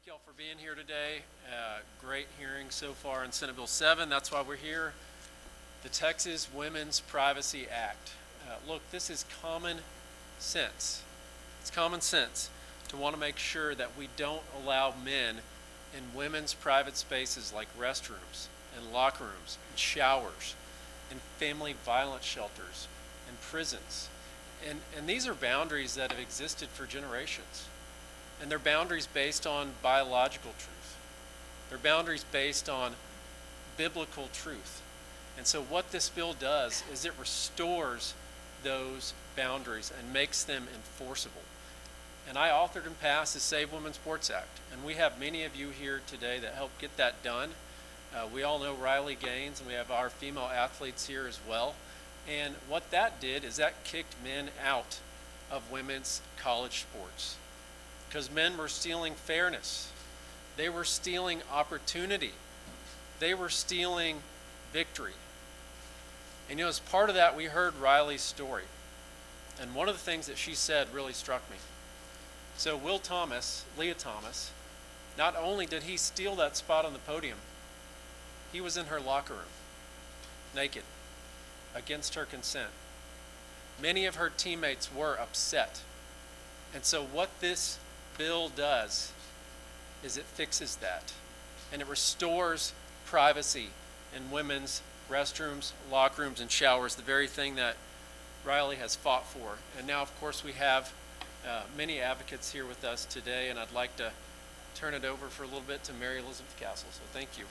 Thank y'all for being here today. Great hearing so far in Senate Bill 7. That's why we're here. The Texas Women's Privacy Act. Look, this is common sense. It's common sense to want to make sure that we don't allow men in women's private spaces like restrooms and locker rooms and showers and family violence shelters and prisons. And these are boundaries that have existed for generations. And they're boundaries based on biological truth. They're boundaries based on biblical truth. And so what this bill does is it restores those boundaries and makes them enforceable. And I authored and passed the Save Women's Sports Act. And we have many of you here today that helped get that done. We all know Riley Gaines, and we have our female athletes here as well. And what that did is that kicked men out of women's college sports. Because men were stealing fairness. They were stealing opportunity. They were stealing victory. And as part of that, we heard Riley's story. And one of the things that she said really struck me. So Leah Thomas, not only did he steal that spot on the podium, he was in her locker room, naked, against her consent. Many of her teammates were upset. And so what this bill does is it fixes that, and it restores privacy in women's restrooms, locker rooms, and showers, the very thing that Riley has fought for. And now, of course, we have many advocates here with us today, and I'd like to turn it over for a little bit to Mary Elizabeth Castle. So thank you.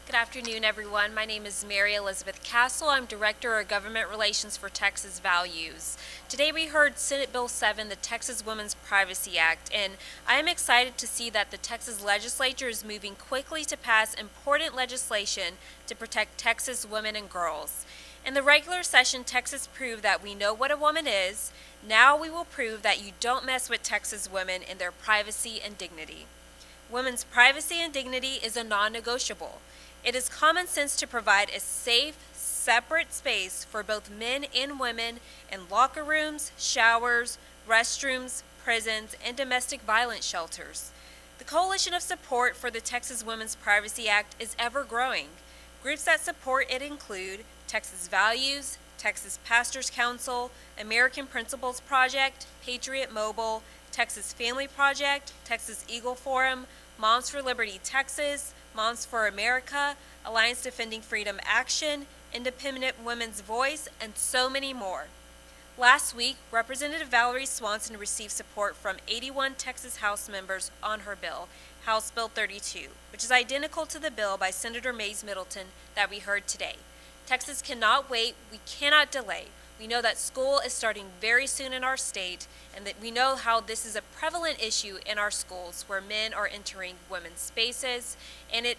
Good afternoon, everyone. My name is Mary Elizabeth Castle. I'm Director of Government Relations for Texas Values. Today we heard Senate Bill 7, the Texas Women's Privacy Act, and I am excited to see that the Texas Legislature is moving quickly to pass important legislation to protect Texas women and girls. In the regular session, Texas proved that we know what a woman is. Now we will prove that you don't mess with Texas women in their privacy and dignity. Women's privacy and dignity is a non-negotiable. It is common sense to provide a safe, separate space for both men and women in locker rooms, showers, restrooms, prisons, and domestic violence shelters. The coalition of support for the Texas Women's Privacy Act is ever growing. Groups that support it include Texas Values, Texas Pastors Council, American Principles Project, Patriot Mobile, Texas Family Project, Texas Eagle Forum, Moms for Liberty Texas, Moms for America, Alliance Defending Freedom Action, Independent Women's Voice, and so many more. Last week, Representative Valerie Swanson received support from 81 Texas House members on her bill, House Bill 32, which is identical to the bill by Senator Mays Middleton that we heard today. Texas cannot wait. We cannot delay. We know that school is starting very soon in our state, and that we know how this is a prevalent issue in our schools where men are entering women's spaces, and it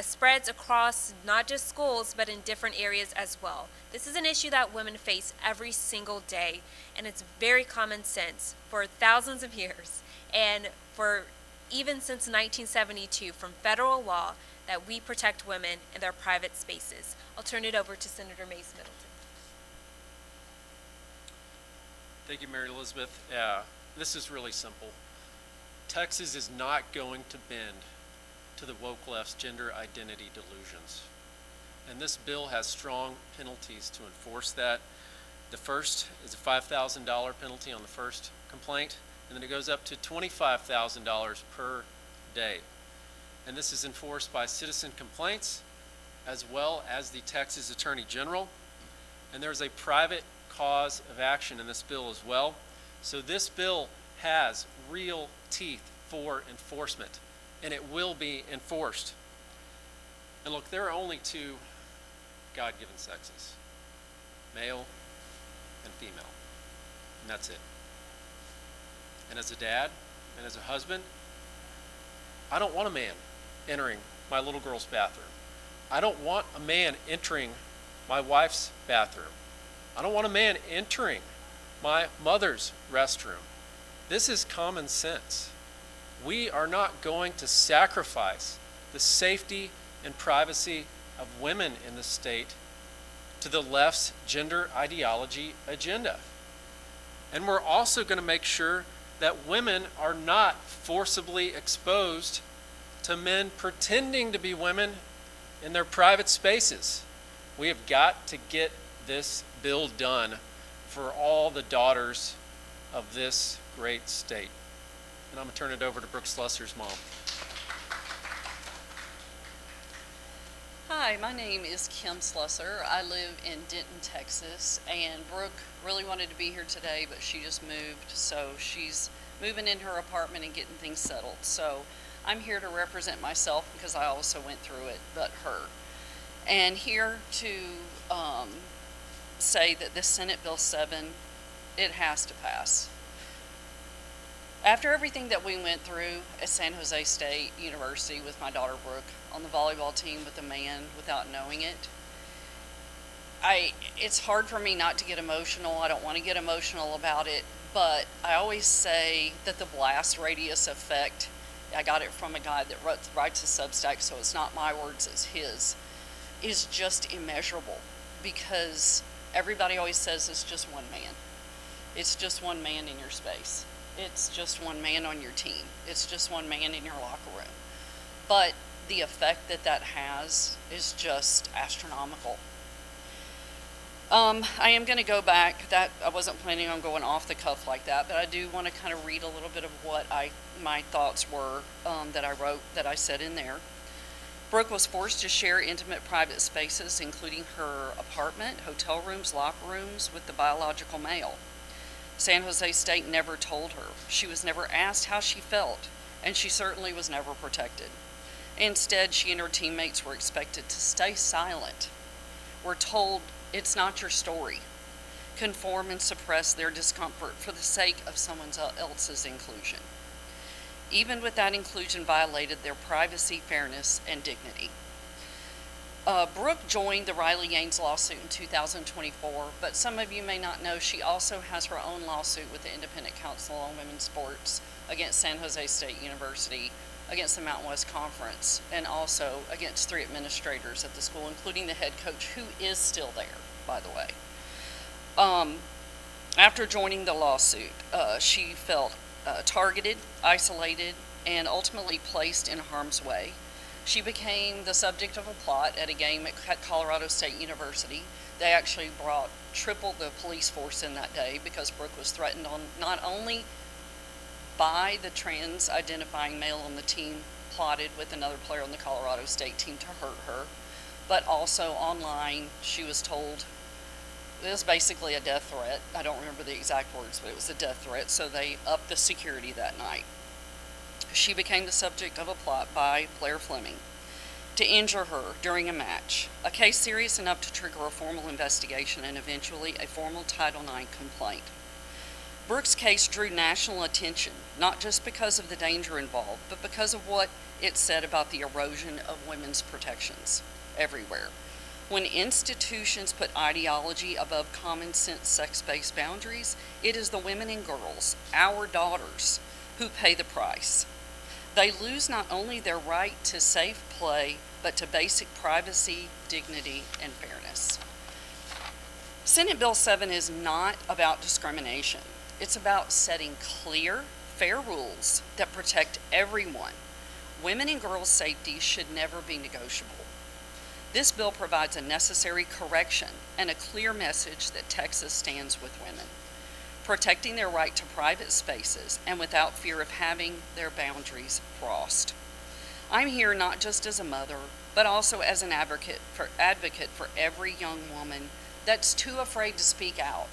spreads across not just schools but in different areas as well. This is an issue that women face every single day, and it's very common sense for thousands of years and for even since 1972 from federal law that we protect women in their private spaces. I'll turn it over to Senator Mays Middleton. Thank you, Mary Elizabeth. This is really simple. Texas is not going to bend to the woke left's gender identity delusions. And this bill has strong penalties to enforce that. The first is a $5,000 penalty on the first complaint, and then it goes up to $25,000 per day. And this is enforced by citizen complaints as well as the Texas Attorney General. And there's a private cause of action in this bill as well. So this bill has real teeth for enforcement, and it will be enforced. And look, there are only two God-given sexes, male and female, and that's it. And as a dad and as a husband, I don't want a man entering my little girl's bathroom. I don't want a man entering my wife's bathroom. I don't want a man entering my mother's restroom. This is common sense. We are not going to sacrifice the safety and privacy of women in the state to the left's gender ideology agenda. And we're also going to make sure that women are not forcibly exposed to men pretending to be women in their private spaces. We have got to get this bill done for all the daughters of this great state. And I'm going to turn it over to Brooke Slusser's mom. Hi, my name is Kim Slusser. I live in Denton, Texas, and Brooke really wanted to be here today, but she just moved, so she's moving in her apartment and getting things settled. So I'm here to represent myself because I also went through it, but her. And here to say that this Senate Bill 7, it has to pass. After everything that we went through at San Jose State University with my daughter Brooke on the volleyball team with a man without knowing it, it's hard for me not to get emotional. I don't want to get emotional about it, but I always say that the blast radius effect, I got it from a guy that writes a Substack, so it's not my words, it's his, is just immeasurable, because everybody always says it's just one man. It's just one man in your space. It's just one man on your team. It's just one man in your locker room. But the effect that that has is just astronomical. I am going to go back. That I wasn't planning on going off the cuff like that, but I do want to kind of read a little bit of what my thoughts were that I wrote, that I said in there. Brooke was forced to share intimate private spaces, including her apartment, hotel rooms, locker rooms, with the biological male. San Jose State never told her. She was never asked how she felt, and she certainly was never protected. Instead, she and her teammates were expected to stay silent. We're told, it's not your story. Conform and suppress their discomfort for the sake of someone else's inclusion. Even with that inclusion violated their privacy, fairness, and dignity. Brooke joined the Riley Gaines lawsuit in 2024, but some of you may not know she also has her own lawsuit with the Independent Council on Women's Sports against San Jose State University, against the Mountain West Conference, and also against 3 administrators at the school, including the head coach, who is still there, by the way. After joining the lawsuit, she felt targeted, isolated, and ultimately placed in harm's way. She became the subject of a plot at a game at Colorado State University. They actually brought triple the police force in that day because Brooke was threatened on not only by the trans identifying male on the team, plotted with another player on the Colorado State team to hurt her, but also online she was told it was basically a death threat. I don't remember the exact words, but it was a death threat, so they upped the security that night. She became the subject of a plot by Blair Fleming to injure her during a match, a case serious enough to trigger a formal investigation and eventually a formal Title IX complaint. Brooke's case drew national attention, not just because of the danger involved, but because of what it said about the erosion of women's protections everywhere. When institutions put ideology above common sense sex-based boundaries, it is the women and girls, our daughters, who pay the price. They lose not only their right to safe play, but to basic privacy, dignity, and fairness. Senate Bill 7 is not about discrimination. It's about setting clear, fair rules that protect everyone. Women and girls' safety should never be negotiable. This bill provides a necessary correction and a clear message that Texas stands with women, protecting their right to private spaces and without fear of having their boundaries crossed. I'm here not just as a mother, but also as an advocate for every young woman that's too afraid to speak out.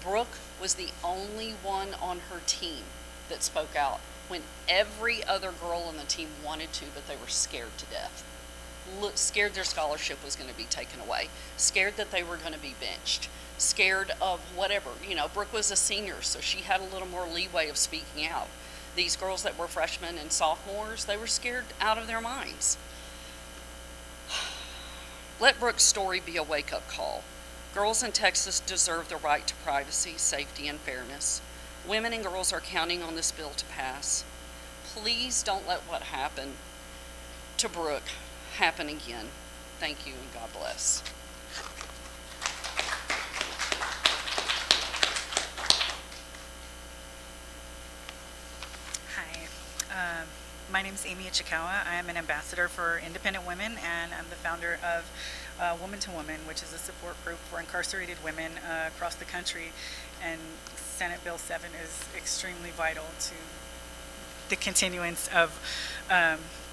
Brooke was the only one on her team that spoke out when every other girl on the team wanted to, but they were scared to death. Scared their scholarship was going to be taken away, scared that they were going to be benched, scared of whatever. Brooke was a senior, so she had a little more leeway of speaking out. These girls that were freshmen and sophomores, they were scared out of their minds. Let Brooke's story be a wake-up call. Girls in Texas deserve the right to privacy, safety, and fairness. Women and girls are counting on this bill to pass. Please don't let what happened to Brooke happen again. Thank you, and God bless. My name is Amy Ichikawa. I am an ambassador for independent women, and I'm the founder of Woman to Woman, which is a support group for incarcerated women across the country. And Senate Bill 7 is extremely vital to the continuance of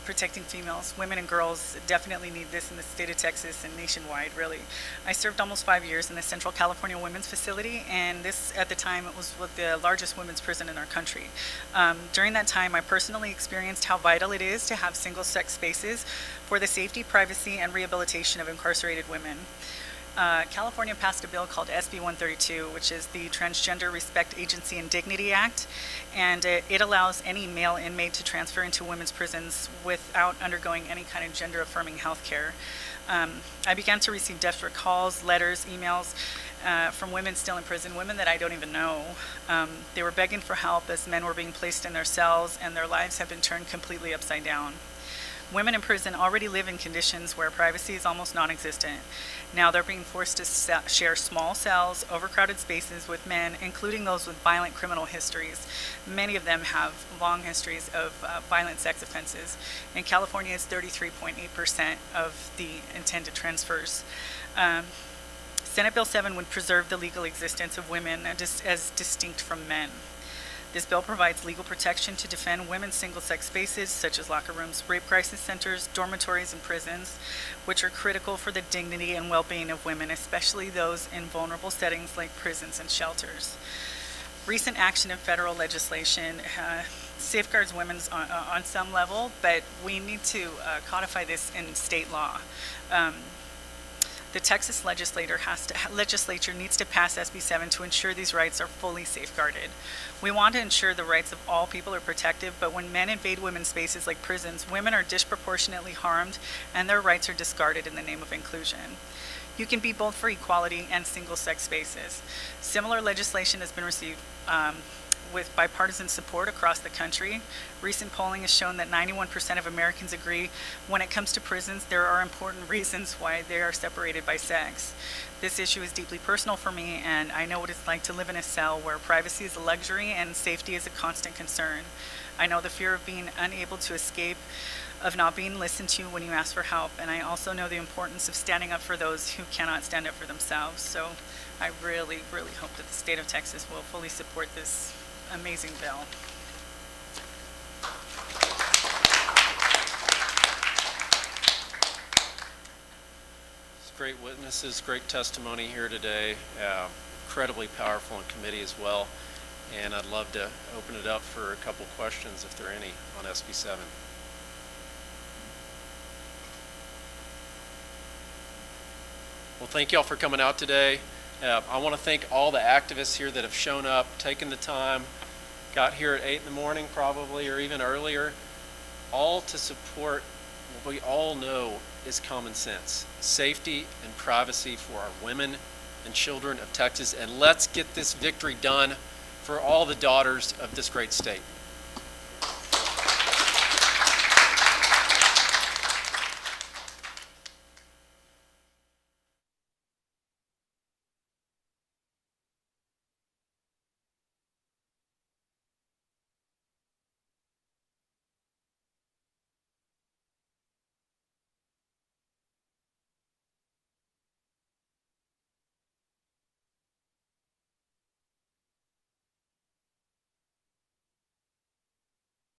protecting females. Women and girls definitely need this in the state of Texas and nationwide, really. I served almost 5 years in the Central California Women's Facility, and this, at the time, it was the largest women's prison in our country. During that time, I personally experienced how vital it is to have single-sex spaces for the safety, privacy, and rehabilitation of incarcerated women. California passed a bill called SB 132, which is the Transgender Respect Agency and Dignity Act, and it allows any male inmate to transfer into women's prisons without undergoing any kind of gender-affirming health care. I began to receive desperate calls, letters, emails from women still in prison, women that I don't even know. They were begging for help as men were being placed in their cells, and their lives have been turned completely upside down. Women in prison already live in conditions where privacy is almost non-existent. Now they're being forced to share small cells, overcrowded spaces with men, including those with violent criminal histories. Many of them have long histories of violent sex offenses. In California, it's 33.8% of the intended transfers. Senate Bill 7 would preserve the legal existence of women as distinct from men. This bill provides legal protection to defend women's single-sex spaces, such as locker rooms, rape crisis centers, dormitories, and prisons, which are critical for the dignity and well-being of women, especially those in vulnerable settings like prisons and shelters. Recent action in federal legislation safeguards women on some level, but we need to codify this in state law. The Texas Legislature needs to pass SB 7 to ensure these rights are fully safeguarded. We want to ensure the rights of all people are protected, but when men invade women's spaces like prisons, women are disproportionately harmed and their rights are discarded in the name of inclusion. You can be both for equality and single-sex spaces. Similar legislation has been received with bipartisan support across the country. Recent polling has shown that 91% of Americans agree when it comes to prisons, there are important reasons why they are separated by sex. This issue is deeply personal for me, and I know what it's like to live in a cell where privacy is a luxury and safety is a constant concern. I know the fear of being unable to escape, of not being listened to when you ask for help, and I also know the importance of standing up for those who cannot stand up for themselves. So I really, really hope that the state of Texas will fully support this amazing bill. It's great witnesses, great testimony here today. Incredibly powerful in committee as well. And I'd love to open it up for a couple questions if there are any on SB 7. Well, thank y'all for coming out today. I want to thank all the activists here that have shown up, taken the time, got here at 8 in the morning probably, or even earlier, all to support what we all know is common sense: safety and privacy for our women and children of Texas. And let's get this victory done for all the daughters of this great state.